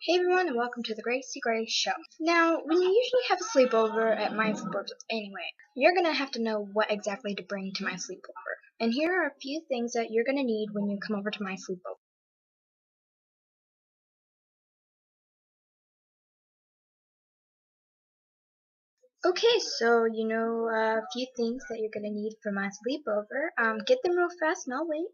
Hey everyone, and welcome to the Gracie Gray Show. Now, when you usually have a sleepover at my sleepovers anyway, you're gonna have to know what exactly to bring to my sleepover. And here are a few things that you're gonna need when you come over to my sleepover. Okay, so you know a few things that you're gonna need for my sleepover. Get them real fast and I'll wait.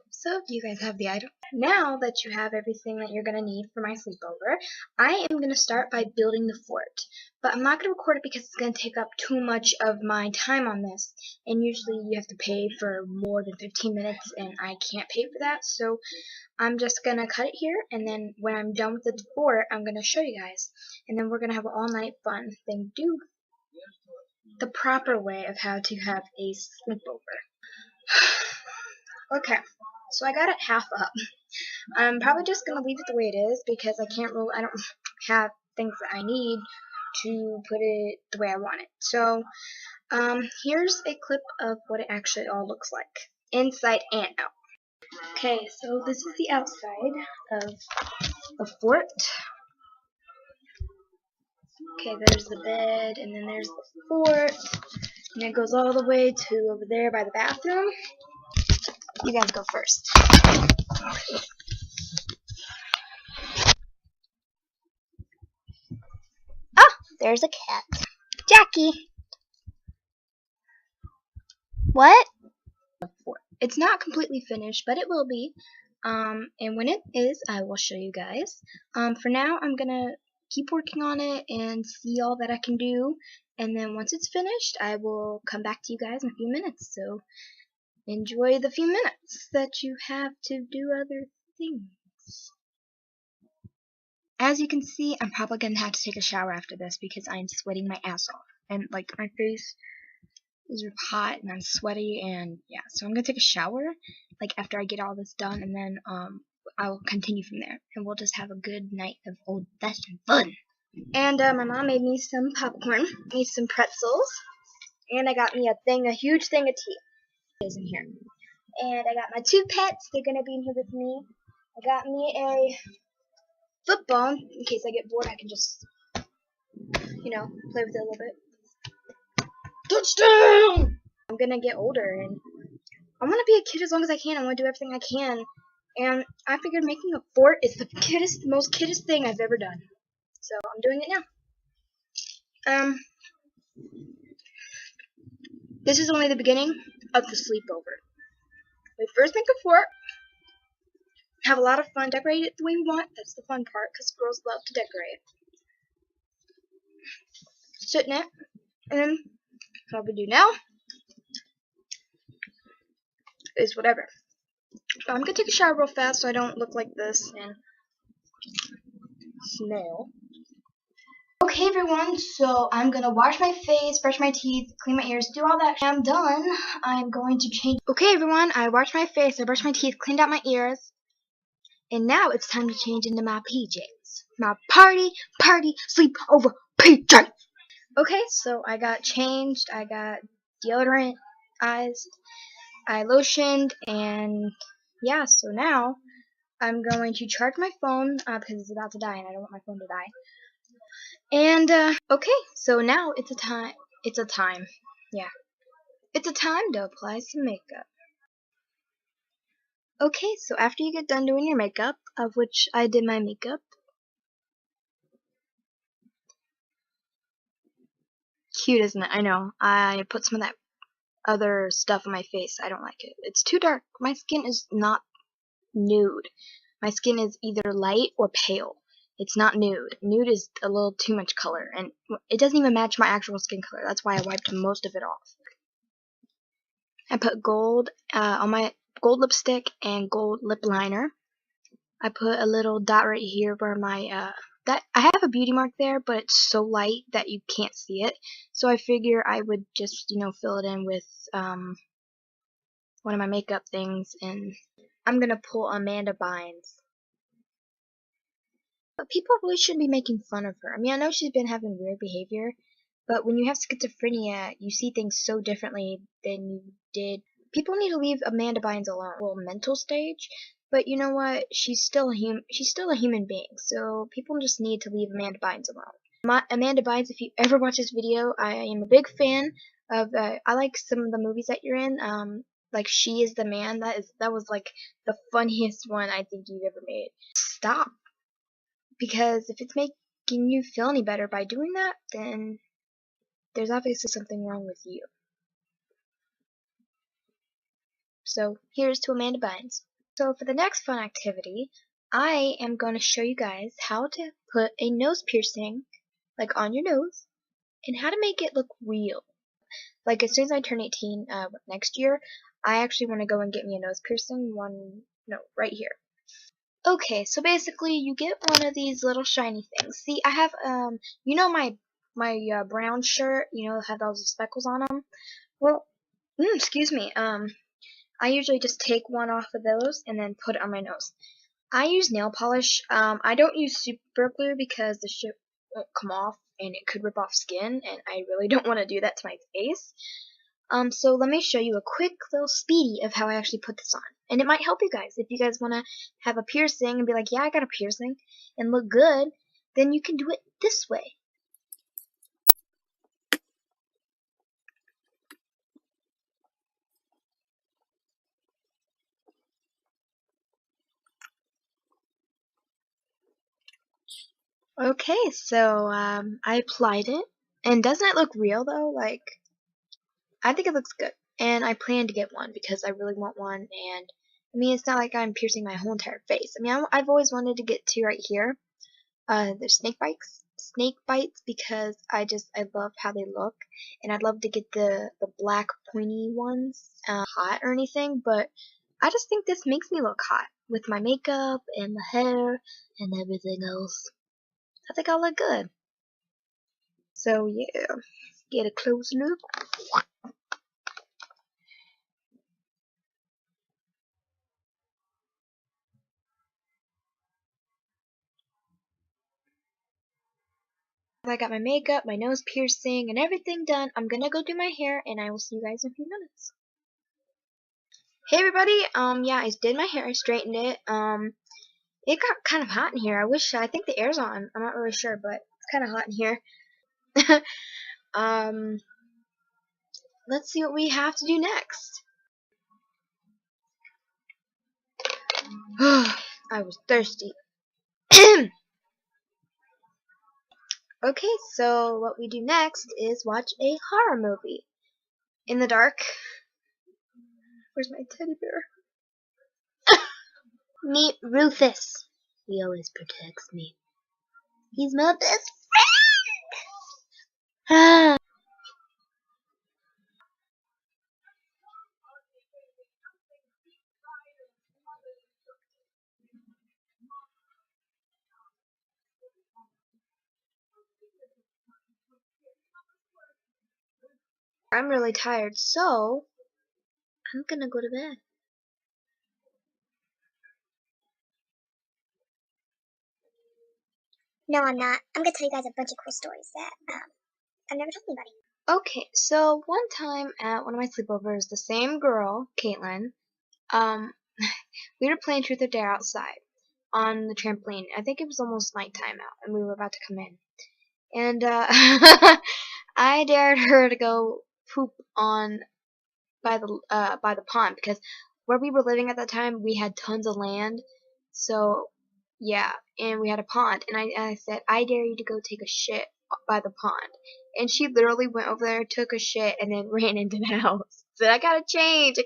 So, do you guys have the item? Now that you have everything that you're going to need for my sleepover, I am going to start by building the fort. But I'm not going to record it because it's going to take up too much of my time on this. And usually you have to pay for more than 15 minutes, and I can't pay for that. So I'm just going to cut it here, and then when I'm done with the fort, I'm going to show you guys. And then we're going to have an all-night fun thing. Do the proper way of how to have a sleepover. Okay, so I got it half up. I'm probably just gonna leave it the way it is because I don't have things that I need to put it the way I want it. So, here's a clip of what it actually all looks like, inside and out. Okay, so this is the outside of the fort. Okay, there's the bed, and then there's the fort, and it goes all the way to over there by the bathroom. You guys go first. Ah, there's a cat. Jackie! What? It's not completely finished, but it will be. And when it is, I will show you guys. For now, I'm gonna keep working on it and see all that I can do. And then once it's finished, I will come back to you guys in a few minutes. So enjoy the few minutes that you have to do other things. As you can see, I'm probably gonna have to take a shower after this because I'm sweating my ass off. And like my face is hot and I'm sweaty, and yeah, so I'm gonna take a shower like after I get all this done, and then I'll continue from there, and we'll just have a good night of old-fashioned fun. And my mom made me some popcorn, made some pretzels, and I got me a huge thing of tea is in here. And I got my two pets, they're gonna be in here with me. I got me a football in case I get bored. I can just, play with it a little bit. Touchdown! I'm gonna get older and I want to be a kid as long as I can. I want to do everything I can. And I figured making a fort is the most kiddest thing I've ever done. So I'm doing it now. This is only the beginning of the sleepover. We first make a fort, have a lot of fun, decorate it the way we want. That's the fun part, because girls love to decorate. Sit in it, and what we do now is whatever. I'm gonna take a shower real fast so I don't look like this and snail. Okay everyone, so I'm gonna wash my face, brush my teeth, clean my ears, do all that. I'm done. I'm going to change. Okay everyone, I washed my face, I brushed my teeth, cleaned out my ears, and now it's time to change into my PJs. My party sleepover PJs. Okay, so I got changed, I got deodorant, eyes, I lotioned, and yeah, so now I'm going to charge my phone because it's about to die and I don't want my phone to die. And okay, so now it's a time to apply some makeup. Okay, so after you get done doing your makeup, of which I did my makeup, cute isn't it? I know, I put some of that other stuff on my face. I don't like it. It's too dark. My skin is not nude. My skin is either light or pale. It's not nude. Nude is a little too much color, and it doesn't even match my actual skin color. That's why I wiped most of it off. I put gold on my gold lipstick and gold lip liner. I put a little dot right here where my that I have a beauty mark there, but it's so light that you can't see it. So I figure I would just fill it in with one of my makeup things, and I'm gonna pull Amanda Bynes. But people really shouldn't be making fun of her. I mean, I know she's been having weird behavior, but when you have schizophrenia, you see things so differently than you did. People need to leave Amanda Bynes alone. Well, mental stage, but you know what? She's still a human being. So people just need to leave Amanda Bynes alone. Amanda Bynes, if you ever watch this video, I am a big fan of. I like some of the movies that you're in. Like She Is the Man. That was like the funniest one I think you've ever made. Stop. Because if it's making you feel any better by doing that, then there's obviously something wrong with you. So here's to Amanda Bynes. So for the next fun activity, I am going to show you guys how to put a nose piercing, like on your nose, and how to make it look real. Like as soon as I turn 18 next year, I actually want to go and get me a nose piercing. Right here. Okay, so basically you get one of these little shiny things. See, I have you know my brown shirt, you know, have those speckles on them. Well, excuse me. I usually just take one off of those and then put it on my nose. I use nail polish. I don't use super glue because the shit won't come off and it could rip off skin, and I really don't want to do that to my face. So let me show you a quick little speedy of how I actually put this on. And it might help you guys. If you guys want to have a piercing and be like, yeah, I got a piercing, and look good, then you can do it this way. Okay, so I applied it. And doesn't it look real though? Like, I think it looks good. And I plan to get one because I really want one. And I mean, it's not like I'm piercing my whole entire face. I mean, I've always wanted to get two right here. There's snake bites because I love how they look, and I'd love to get the black pointy ones. Hot or anything, but I just think this makes me look hot with my makeup and the hair and everything else. I think I'll look good. So yeah, get a close look. I got my makeup, my nose piercing, and everything done. I'm gonna go do my hair, and I will see you guys in a few minutes. Hey everybody, yeah, I did my hair, I straightened it. It got kind of hot in here. I think the air's on. I'm not really sure, but it's kind of hot in here. um, let's see what we have to do next. I was thirsty. Okay, so what we do next is watch a horror movie. In the dark. Where's my teddy bear? Meet Rufus. He always protects me. He's my best friend. I'm really tired, so I'm gonna go to bed. No, I'm not. I'm gonna tell you guys a bunch of cool stories that I've never told anybody. Okay, so one time at one of my sleepovers, the same girl, Caitlin, um, we were playing Truth or Dare outside on the trampoline. I think it was almost nighttime out, and we were about to come in. And I dared her to go poop on by the pond because where we were living at that time, we had tons of land. So yeah, and we had a pond, and I said, I dare you to go take a shit by the pond. And she literally went over there, took a shit, and then ran into the house. Said, I gotta change.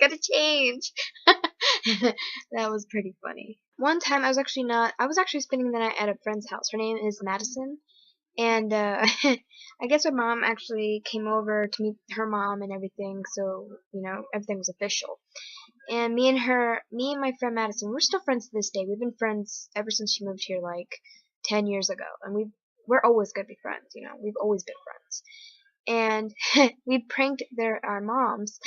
That was pretty funny. One time I was actually spending the night at a friend's house. Her name is Madison. And I guess her mom actually came over to meet her mom and everything, so, you know, everything was official. And me and my friend Madison, we're still friends to this day. We've been friends ever since she moved here, like 10 years ago. And we're always gonna be friends, you know. We've always been friends. And we pranked our moms.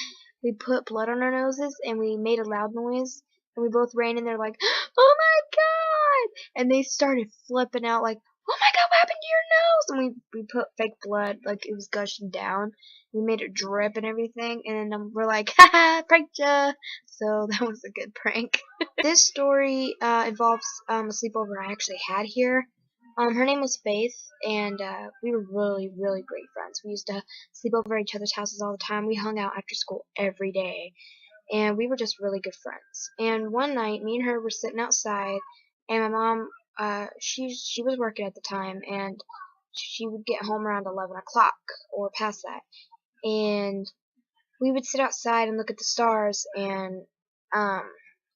We put blood on our noses and we made a loud noise And we both ran in there like, oh my god! And they started flipping out like, oh my god, what happened to your nose? And we put fake blood, like it was gushing down. We made it drip and everything. And then we're like, haha, pranked ya! So that was a good prank. This story involves a sleepover I actually had here. Her name was Faith, and we were really, really great friends. We used to sleep over at each other's houses all the time. We hung out after school every day, and we were just really good friends. And one night, me and her were sitting outside, and my mom, she was working at the time, and she would get home around 11 o'clock or past that, and we would sit outside and look at the stars, and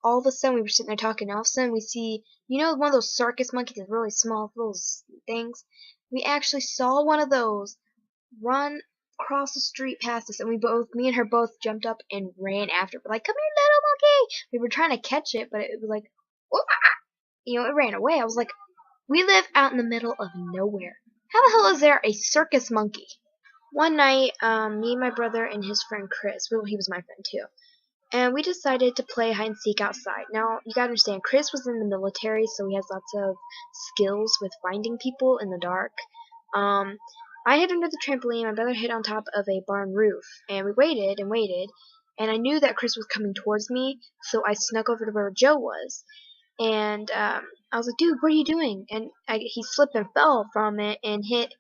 all of a sudden we were sitting there talking, and all of a sudden we see, you know, one of those circus monkeys, those really small little things. We actually saw one of those run across the street past us, and me and her both jumped up and ran after it. We're like, come here, little monkey! We were trying to catch it, but it was like, whoa, you know, it ran away. I was like, we live out in the middle of nowhere. How the hell is there a circus monkey? One night, me and my brother and his friend Chris, well, he was my friend too, and we decided to play hide and seek outside. Now, you gotta understand, Chris was in the military, so he has lots of skills with finding people in the dark. I hid under the trampoline, my brother hid on top of a barn roof, and we waited and waited, and I knew that Chris was coming towards me, so I snuck over to where Joe was, and I was like, dude, what are you doing? And he slipped and fell from it and hit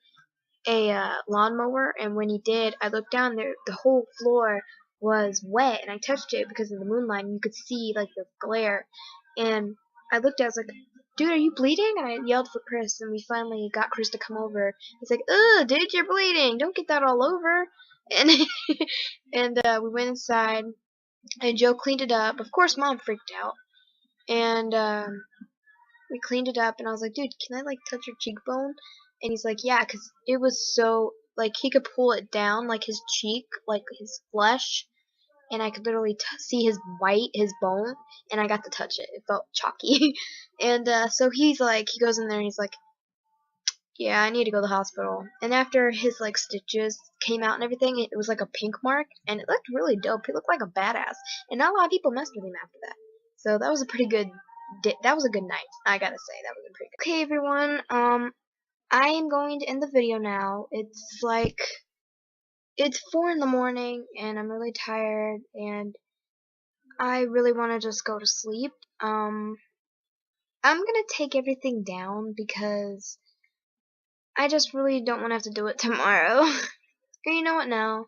a lawnmower, and when he did, I looked down there, the whole floor was wet, and I touched it because of the moonlight, and you could see like the glare, and I looked at it, I was like, dude, are you bleeding? And I yelled for Chris, and we finally got Chris to come over. He's like, ugh, dude, you're bleeding, don't get that all over. And and we went inside, and Joe cleaned it up. Of course, Mom freaked out, and we cleaned it up, and I was like, dude, can I like touch your cheekbone? And he's like, yeah, 'cause it was so, like, he could pull it down, like his cheek, like his flesh, and I could literally see his his bone, and I got to touch it. It felt chalky. And so he's like, he goes in there and he's like, yeah, I need to go to the hospital. And after his like stitches came out and everything, it was like a pink mark, and it looked really dope. He looked like a badass, and not a lot of people messed with him after that. So that was a pretty good. That was a good night. I gotta say that was a pretty good. Okay, everyone. I am going to end the video now. It's like it's 4 in the morning, and I'm really tired, and I really want to just go to sleep. I'm gonna take everything down because I just really don't want to have to do it tomorrow. Or you know what, now.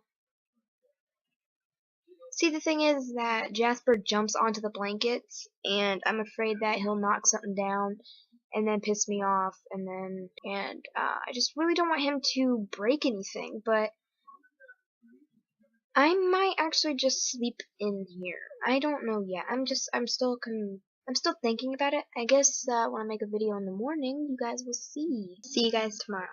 See, the thing is that Jasper jumps onto the blankets, and I'm afraid that he'll knock something down and then piss me off, and I just really don't want him to break anything, but I might actually just sleep in here. I don't know yet. I'm still thinking about it. I guess when I make a video in the morning, you guys will see. See you guys tomorrow.